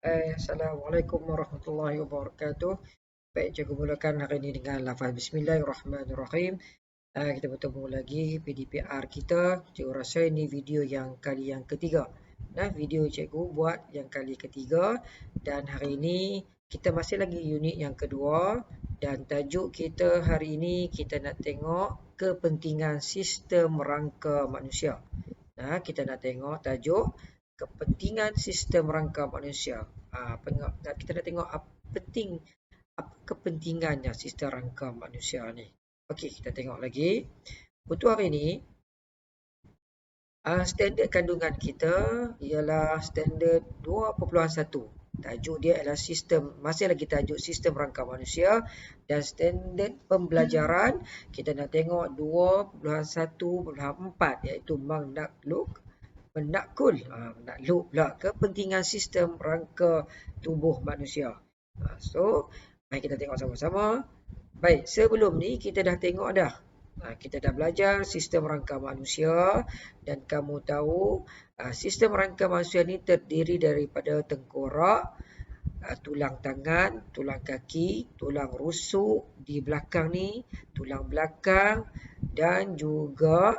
Assalamualaikum warahmatullahi wabarakatuh. Baik, cikgu mulakan hari ini dengan lafaz Bismillahirrahmanirrahim. Kita bertemu lagi PDPR kita. Cikgu rasa ini video yang kali yang ketiga. Nah, video cikgu buat yang kali ketiga. Dan hari ini kita masih lagi unit yang kedua. Dan tajuk kita hari ini kita nak tengok kepentingan sistem rangka manusia. Nah, kita nak tengok tajuk kepentingan sistem rangka manusia. Kita nak tengok apa kepentingannya sistem rangka manusia ni. Okey, kita tengok lagi. Untuk hari ini, standard kandungan kita ialah standard 2.1. Tajuk dia adalah masih lagi tajuk sistem rangka manusia, dan standard pembelajaran kita nak tengok 2.1.4 iaitu menakluk pula kepentingan sistem rangka tubuh manusia. So, mari kita tengok sama-sama. Baik, sebelum ni kita dah tengok dah. Kita dah belajar sistem rangka manusia, dan kamu tahu sistem rangka manusia ni terdiri daripada tengkorak, tulang tangan, tulang kaki, tulang rusuk di belakang ni, tulang belakang, dan juga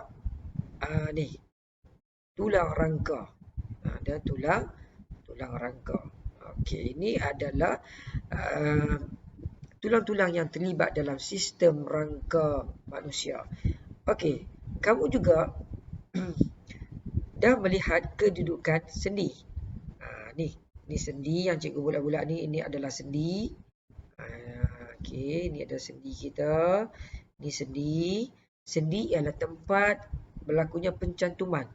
tulang rangka. Dan tulang rangka. Okey, ini adalah tulang-tulang yang terlibat dalam sistem rangka manusia. Okey, kamu juga dah melihat kedudukan sendi. Ni sendi yang cikgu bulat-bulat ni, ini adalah sendi. Okey, ini adalah sendi kita. Ni sendi. Sendi ialah tempat berlakunya pencantuman.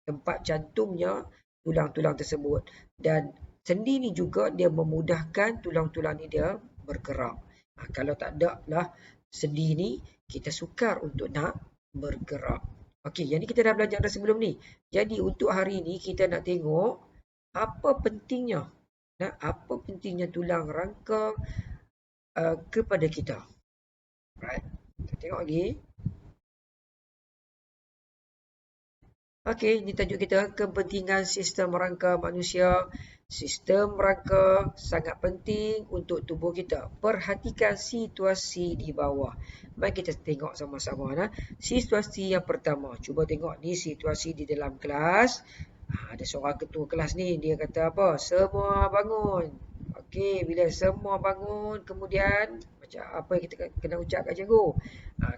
Tempat cantumnya tulang-tulang tersebut. Dan sendi ni juga dia memudahkan tulang-tulang ni dia bergerak. Kalau tak ada lah sendi ni, kita sukar untuk nak bergerak. Okey, yang ni kita dah belajar dah sebelum ni. Jadi untuk hari ni kita nak tengok apa pentingnya tulang rangka kepada kita. Right. Kita tengok lagi. Okey, ini tajuk kita, kepentingan sistem rangka manusia. Sistem rangka sangat penting untuk tubuh kita. Perhatikan situasi di bawah. Mari kita tengok sama-sama. Situasi yang pertama. Cuba tengok ni situasi di dalam kelas. Ada seorang ketua kelas ni, dia kata apa? Semua bangun. Okey, bila semua bangun, kemudian macam apa yang kita kena ucap kat cikgu?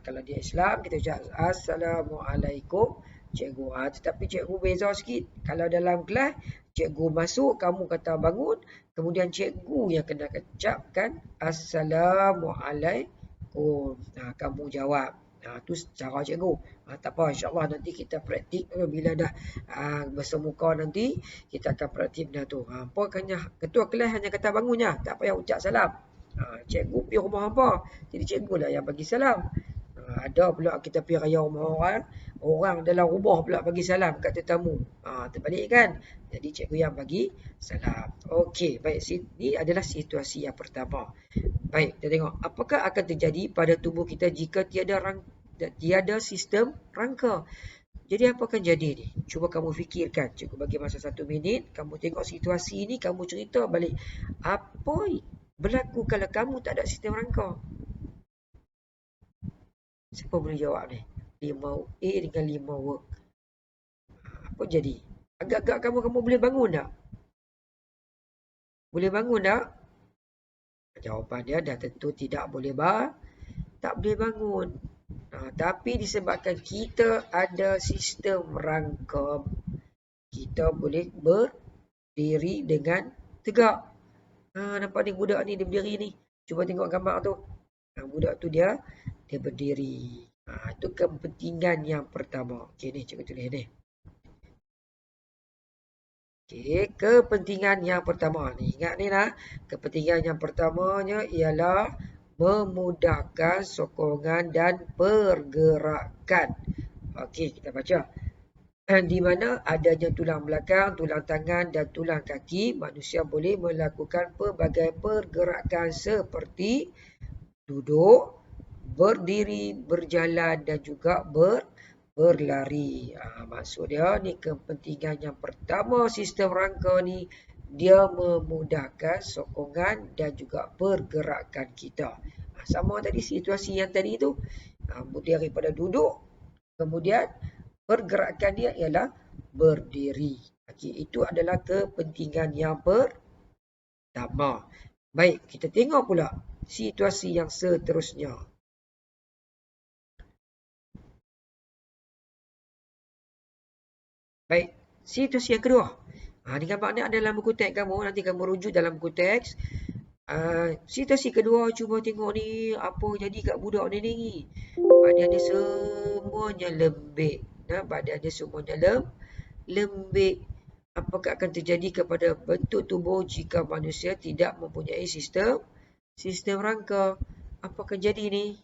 Kalau dia Islam, kita ucap Assalamualaikum cikgu. Tetapi cikgu beza sikit. Kalau dalam kelas, cikgu masuk, kamu kata bangun, kemudian cikgu yang kena ucapkan Assalamualaikum. Kamu jawab. Tu cara cikgu. Tak apa, insyaAllah nanti kita praktik bila dah bersemuka nanti, kita akan praktik benda tu. Pokoknya ketua kelas hanya kata bangunnya, tak payah ucap salam. Cikgu pergi rumah apa? Jadi cikgu lah yang bagi salam. Ada pula kita pergi raya rumah orang dalam rumah pula bagi salam kat tetamu. Terbalik kan? Jadi cikgu yang bagi salam. Okey, baik. Ini adalah situasi yang pertama. Baik, kita tengok. Apakah akan terjadi pada tubuh kita jika tiada sistem rangka? Jadi apa akan jadi ni? Cuba kamu fikirkan. Cikgu bagi masa 1 minit. Kamu tengok situasi ni, kamu cerita balik. Apa berlaku kalau kamu tak ada sistem rangka? Siapa boleh jawab ni? 5A dengan 5 work. Apa jadi? Agak-agak kamu boleh bangun tak? Boleh bangun tak? Jawapan dia dah tentu tidak boleh tak boleh bangun. Tapi disebabkan kita ada sistem rangka, kita boleh berdiri dengan tegak. Nampak ni budak ni, dia berdiri ni. Cuba tengok gambar tu. Budak tu dia berdiri. Itu kepentingan yang pertama. Okey, ni cikgu tulis ni. Okey, kepentingan yang pertama ni. Ingat ni lah. Kepentingan yang pertamanya ialah memudahkan sokongan dan pergerakan. Okey, kita baca. Di mana adanya tulang belakang, tulang tangan dan tulang kaki, manusia boleh melakukan pelbagai pergerakan seperti duduk, berdiri, berjalan dan juga berlari. Maksud dia ni kepentingan yang pertama sistem rangka ni dia memudahkan sokongan dan juga pergerakan kita. Sama tadi situasi yang tadi tu, daripada duduk, kemudian pergerakan dia ialah berdiri. Okey, itu adalah kepentingan yang pertama. Baik, kita tengok pula situasi yang seterusnya. Baik, situasi yang kedua. Dengan makna dalam buku teks kamu, nanti kamu rujuk dalam buku teks. Situasi kedua, cuba tengok ni, apa jadi kat budak ni. Badan dia semuanya lembik. Badan dia semuanya lembik. Apakah akan terjadi kepada bentuk tubuh jika manusia tidak mempunyai sistem rangka? Apa akan jadi ni?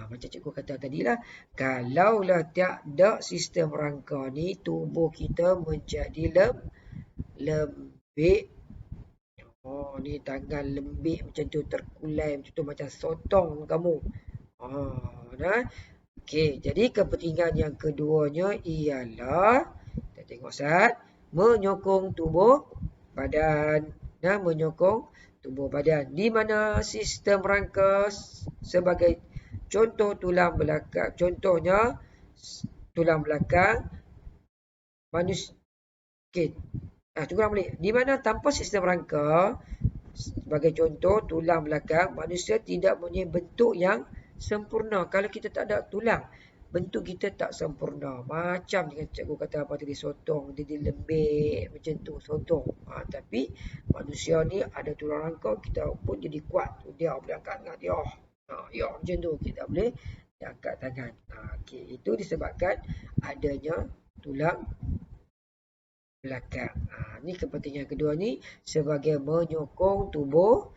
Macam cikgu kata tadilah, kalaulah tiada sistem rangka ni, tubuh kita menjadi lembik. Ni tangan lembik macam tu, terkulai macam tu, macam sotong kamu. Okey, jadi kepentingan yang keduanya ialah, kita tengok Ustaz, menyokong tubuh badan. Menyokong tubuh badan. Di mana sistem rangka sebagai contoh tulang belakang. Contohnya, tulang belakang manusia. Okey, ulang balik. Di mana tanpa sistem rangka, sebagai contoh tulang belakang, manusia tidak mempunyai bentuk yang sempurna. Kalau kita tak ada tulang, bentuk kita tak sempurna. Macam dengan cikgu kata apa tadi, sotong, dia lembik macam tu, sotong. Tapi manusia ni ada tulang rangka, kita pun jadi kuat. Dia boleh angkat dia. Macam tu, kita boleh angkat tangan. Okay. Itu disebabkan adanya tulang belakang. Ni kepentingan kedua ni sebagai menyokong tubuh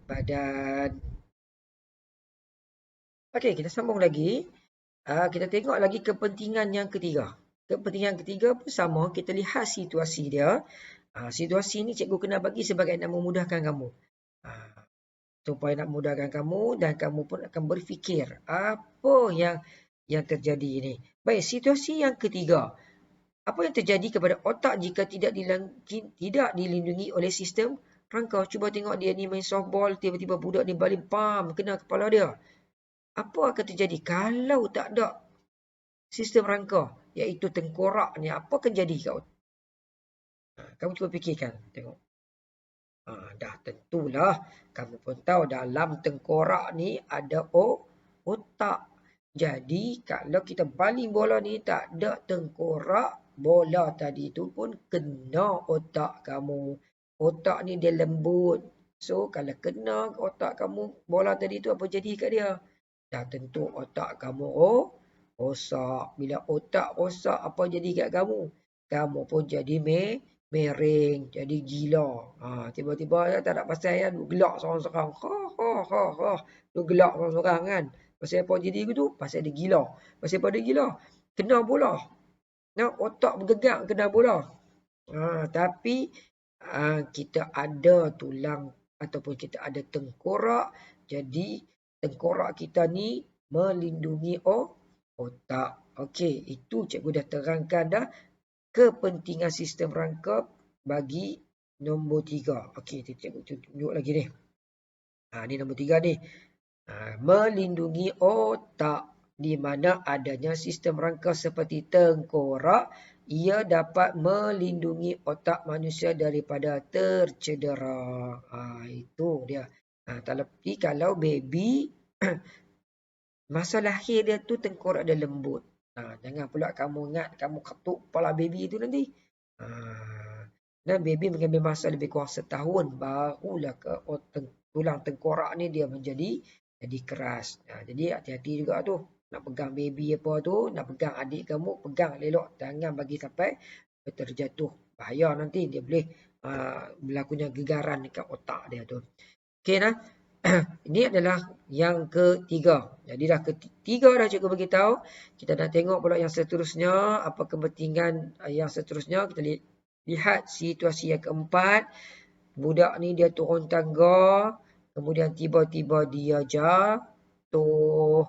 badan. Okey, kita sambung lagi. Kita tengok lagi kepentingan yang ketiga. Kepentingan ketiga pun sama, kita lihat situasi dia. Situasi ni cikgu kena bagi sebagai nak memudahkan kamu. Supaya nak memudahkan kamu dan kamu pun akan berfikir apa yang terjadi ini. Baik, situasi yang ketiga. Apa yang terjadi kepada otak jika tidak dilindungi oleh sistem rangka? Cuba tengok dia ni main softball, tiba-tiba budak ni baling pam kena kepala dia. Apa akan terjadi kalau tak ada sistem rangka, iaitu tengkorak ni? Apa akan jadi kat otak? Kamu cuba fikirkan, tengok. Dah tentulah kamu pun tahu dalam tengkorak ni ada otak. Jadi kalau kita baling bola ni tak ada tengkorak, bola tadi tu pun kena otak kamu. Otak ni dia lembut. So kalau kena otak kamu, bola tadi tu apa jadi kat dia? Dah tentu otak kamu rosak. Bila otak rosak, apa jadi kat kamu? Kamu pun jadi mering, jadi gila. Tiba-tiba tak ada pasal ya, gelak seorang-seorang. Duk gelak seorang-seorang kan. Pasal apa jadi begitu? Pasal dia gila. Pasal apa dia gila? Kena bola. Otak bergerak kena bola. Tapi kita ada tulang ataupun kita ada tengkorak. Jadi tengkorak kita ni melindungi otak. Okey, itu cikgu dah terangkan dah kepentingan sistem rangka bagi nombor 3. Okey, cikgu tunjuk lagi ni. Ni nombor 3 ni. Melindungi otak. Di mana adanya sistem rangka seperti tengkorak, ia dapat melindungi otak manusia daripada tercedera. Itu dia. Tapi kalau baby masa lahir dia tu tengkorak dia lembut. Jangan pula kamu ingat kamu ketuk kepala baby tu nanti. Dan baby mengambil masa lebih kurang setahun barulah tulang tengkorak ni dia menjadi keras. Jadi hati-hati juga tu. Nak pegang baby apa tu, nak pegang adik kamu, pegang elok, jangan bagi sampai terjatuh. Bahaya nanti dia boleh berlakunya gegaran dekat otak dia tu. Okey nah. Ini adalah yang ketiga. Jadi dah ketiga dah cikgu beritahu. Kita nak tengok pula yang seterusnya. Apa kepentingan yang seterusnya. Kita lihat situasi yang keempat. Budak ni dia turun tangga. Kemudian tiba-tiba dia jatuh.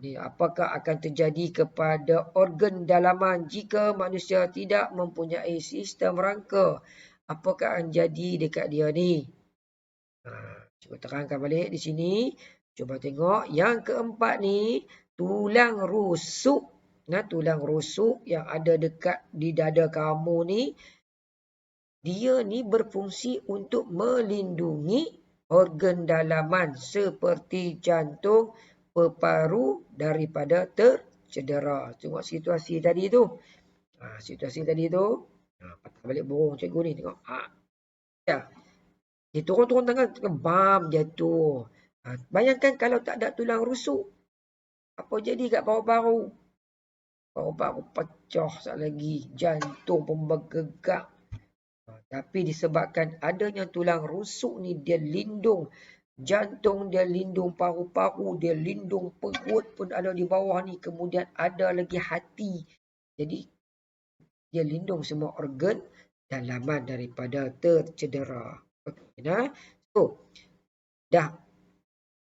Ni apakah akan terjadi kepada organ dalaman jika manusia tidak mempunyai sistem rangka? Apakah akan jadi dekat dia ni? Cuba terangkan balik di sini. Cuba tengok yang keempat ni, tulang rusuk. Tulang rusuk yang ada dekat di dada kamu ni, dia ni berfungsi untuk melindungi organ dalaman seperti jantung, paru daripada tercedera. Tengok situasi tadi tu. Situasi tadi tu. Patah balik burung cikgu ni. Tengok. Ya. Dia turun-turun tangan. Bam jatuh. Bayangkan kalau tak ada tulang rusuk. Apa jadi kat paru-paru? Paru-paru pecah sekali lagi. Jantung pun bergegak. Tapi disebabkan adanya tulang rusuk ni, dia lindung jantung, dia lindung paru-paru, dia lindung perut pun ada di bawah ni. Kemudian ada lagi hati. Jadi dia lindung semua organ dalaman daripada tercedera. Okay, so, dah.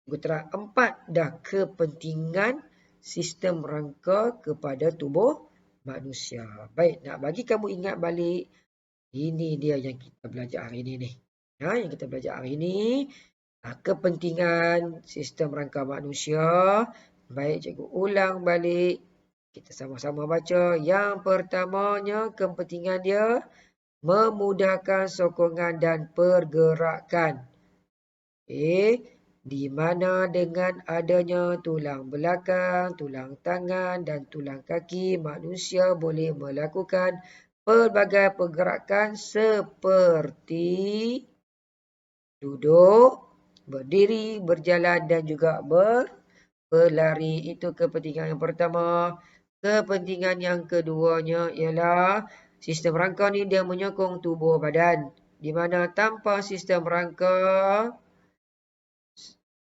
Terang 4, dah kepentingan sistem rangka kepada tubuh manusia. Baik, nak bagi kamu ingat balik, ini dia yang kita belajar hari ini ni. Yang kita belajar hari ini, kepentingan sistem rangka manusia. Baik, cikgu ulang balik. Kita sama-sama baca. Yang pertamanya, kepentingan dia memudahkan sokongan dan pergerakan. Di mana dengan adanya tulang belakang, tulang tangan dan tulang kaki, manusia boleh melakukan pelbagai pergerakan seperti duduk, berdiri, berjalan dan juga berlari. Itu kepentingan yang pertama. Kepentingan yang keduanya ialah sistem rangka ni dia menyokong tubuh badan. Di mana tanpa sistem rangka,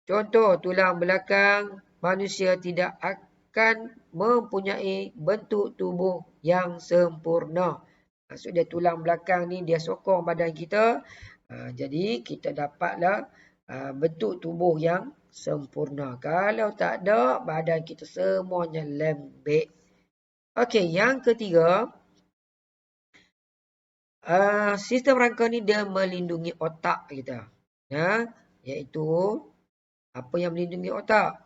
contoh tulang belakang, manusia tidak akan mempunyai bentuk tubuh yang sempurna. Maksud dia tulang belakang ni dia sokong badan kita. Jadi kita dapatlah bentuk tubuh yang sempurna. Kalau tak ada, badan kita semuanya lembek. Okey, yang ketiga, sistem rangka ni dia melindungi otak kita. Iaitu apa yang melindungi otak?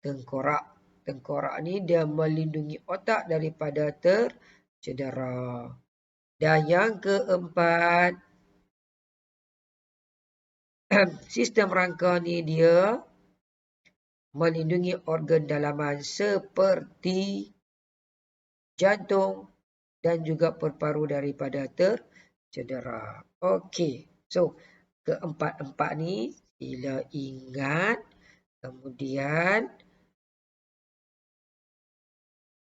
Tengkorak. Tengkorak ni dia melindungi otak daripada tercedera. Dan yang keempat, sistem rangka ni dia melindungi organ dalaman seperti jantung dan juga paru-paru daripada tercedera. Okey. So, keempat-empat ni sila ingat. Kemudian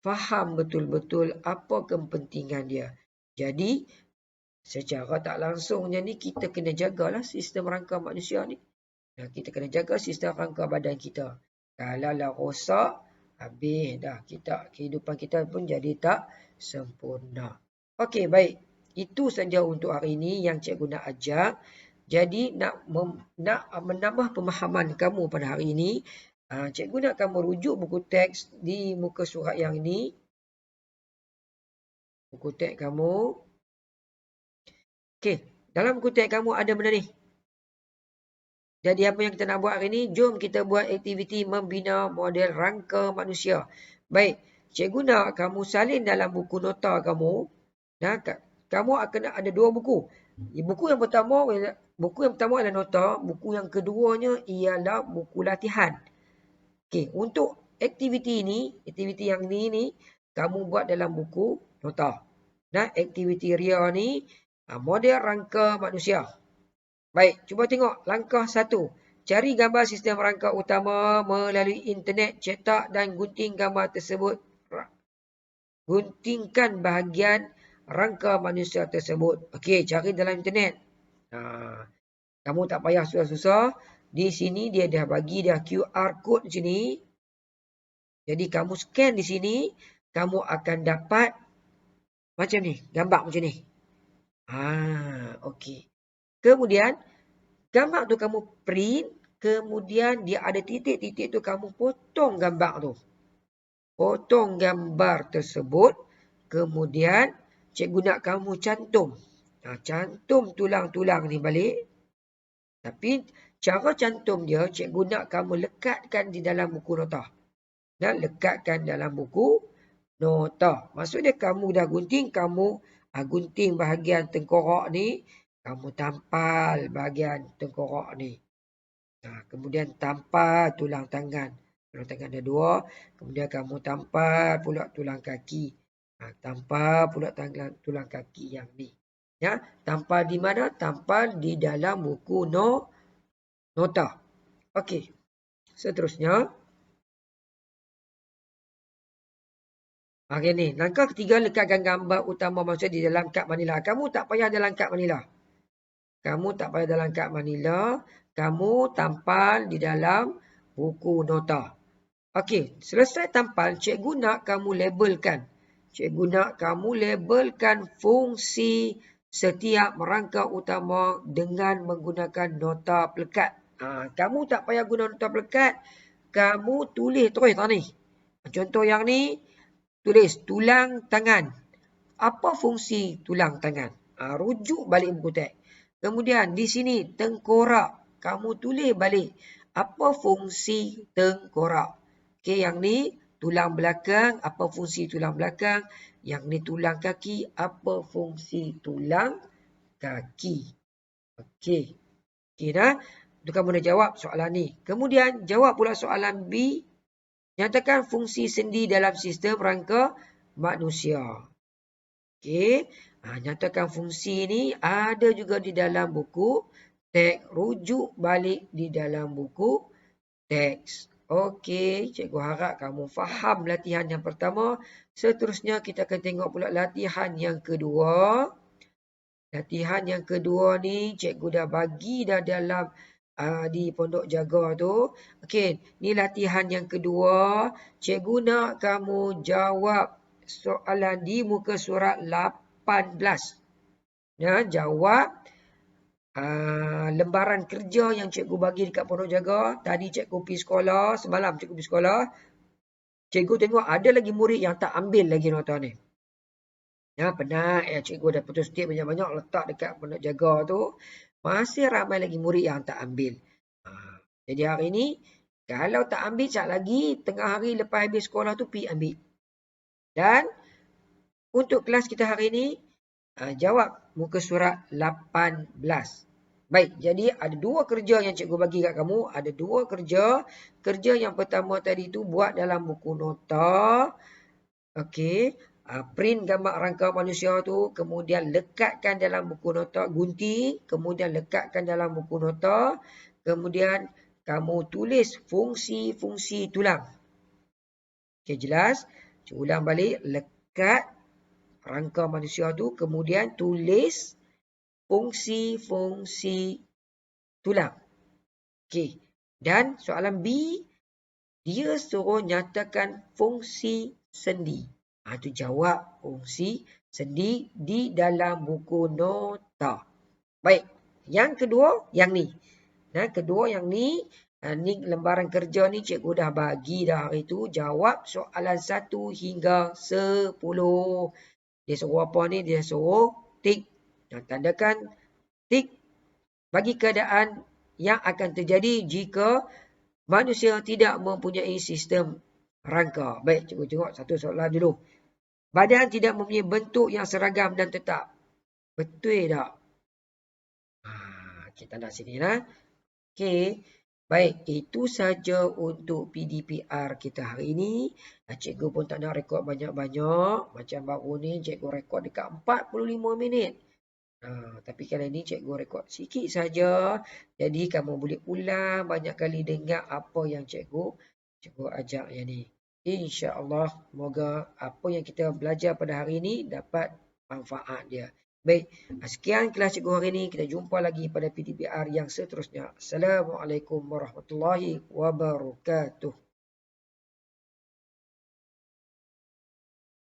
faham betul-betul apa kepentingan dia. Jadi, secara tak langsungnya ni kita kena jagalah sistem rangka manusia ni. Kita kena jaga sistem rangka badan kita. Kalau lah rosak, habis dah. Kehidupan kita pun jadi tak sempurna. Okey, baik. Itu saja untuk hari ini yang cikgu nak ajak. Jadi nak menambah pemahaman kamu pada hari ini, cikgu nak kamu rujuk buku teks di muka surat yang ini. Buku teks kamu. Okey, dalam buku teks kamu ada benda ni. Jadi apa yang kita nak buat hari ini? Jom kita buat aktiviti membina model rangka manusia. Baik, cikgu nak kamu salin dalam buku nota kamu. Kamu akan ada 2 buku. Buku yang pertama adalah nota. Buku yang keduanya ialah buku latihan. Okey, untuk aktiviti yang ni kamu buat dalam buku nota. Aktiviti RIA ni model rangka manusia. Baik, cuba tengok langkah 1. Cari gambar sistem rangka utama melalui internet, cetak dan gunting gambar tersebut. Guntingkan bahagian rangka manusia tersebut. Okey, cari dalam internet. Kamu tak payah susah-susah. Di sini dia dah bagi dah QR code di sini. Jadi kamu scan di sini, kamu akan dapat macam ni, gambar macam ni. Okey. Kemudian gambar tu kamu print, kemudian dia ada titik-titik tu, kamu potong gambar tu. Potong gambar tersebut, kemudian cikgu nak kamu cantum. Cantum tulang-tulang ni balik. Tapi cara cantum dia, cikgu nak kamu lekatkan di dalam buku nota. Dan lekatkan dalam buku nota. Maksudnya kamu dah gunting, kamu gunting bahagian tengkorak ni, kamu tampal bahagian tengkorak ni. Kemudian tampal tulang tangan. Tulang tangan ada 2. Kemudian kamu tampal pula tulang kaki. Tampal pula tulang kaki yang ni. Ya, tampal di mana? Tampal di dalam buku nota. Okey. Seterusnya. Okey ni, langkah ketiga, lekatkan gambar utama manusia di dalam kad manila. Kamu tak payah dalam kad manila. Kamu tampal di dalam buku nota. Okey, selesai tampal, cikgu nak kamu labelkan. Cikgu nak kamu labelkan fungsi setiap rangka utama dengan menggunakan nota pelekat. Kamu tak payah guna nota pelekat. Kamu tulis terus ni. Contoh yang ni, tulis tulang tangan. Apa fungsi tulang tangan? Rujuk balik buku teks. Kemudian di sini tengkorak. Kamu tulis balik. Apa fungsi tengkorak? Okey, yang ni tulang belakang. Apa fungsi tulang belakang? Yang ni tulang kaki. Apa fungsi tulang kaki? Okey. Okey dah. Itu kamu dah jawab soalan ni. Kemudian jawab pula soalan B. Nyatakan fungsi sendi dalam sistem rangka manusia. Okey. Nyatakan fungsi ni ada juga di dalam buku teks. Rujuk balik di dalam buku teks. Okey. Cikgu harap kamu faham latihan yang pertama. Seterusnya kita akan tengok pula latihan yang kedua. Latihan yang kedua ni cikgu dah bagi dah dalam di pondok jaga tu. Okey, ni latihan yang kedua. Cikgu nak kamu jawab soalan di muka surat 18. Ya, jawab lembaran kerja yang cikgu bagi dekat pondok jaga. Tadi cikgu pergi sekolah, semalam cikgu pergi sekolah. Cikgu tengok ada lagi murid yang tak ambil lagi nota ni. Ya, penat ya, cikgu dah putus stik banyak-banyak letak dekat pondok jaga tu. Masih ramai lagi murid yang tak ambil. Jadi hari ni, kalau tak ambil, sekejap lagi, tengah hari lepas habis sekolah tu, pergi ambil. Dan, untuk kelas kita hari ni, jawab muka surat 18. Baik, jadi ada 2 kerja yang cikgu bagi kat kamu. Ada 2 kerja. Kerja yang pertama tadi tu, buat dalam buku nota. Okey. Print gambar rangka manusia tu, kemudian lekatkan dalam buku nota, gunting, kemudian lekatkan dalam buku nota, kemudian kamu tulis fungsi-fungsi tulang. Okey, jelas? Cikgu ulang balik, lekat rangka manusia tu, kemudian tulis fungsi-fungsi tulang. Okey, dan soalan B, dia suruh nyatakan fungsi sendi. Itu jawab fungsi sendi di dalam buku nota. Baik, yang kedua, yang ni. Kedua yang ni, ni lembaran kerja ni cikgu dah bagi dah hari tu. Jawab soalan 1 hingga 10. Dia suruh apa ni? Dia suruh tik. Tandakan tik bagi keadaan yang akan terjadi jika manusia tidak mempunyai sistem rangka. Baik, cikgu tengok satu soalan dulu. Badan tidak mempunyai bentuk yang seragam dan tetap. Betul tak? Kita nak sini lah. Okey. Baik, itu saja untuk PDPR kita hari ini. Cikgu pun tak nak rekod banyak-banyak. Macam baru ni cikgu rekod dekat 45 minit. Tapi kali ni cikgu rekod sikit saja. Jadi kamu boleh ulang banyak kali dengar apa yang cikgu ajak yang ni. InsyaAllah, semoga apa yang kita belajar pada hari ini dapat manfaat dia. Baik, sekian kelas cikgu hari ini. Kita jumpa lagi pada PDPR yang seterusnya. Assalamualaikum warahmatullahi wabarakatuh.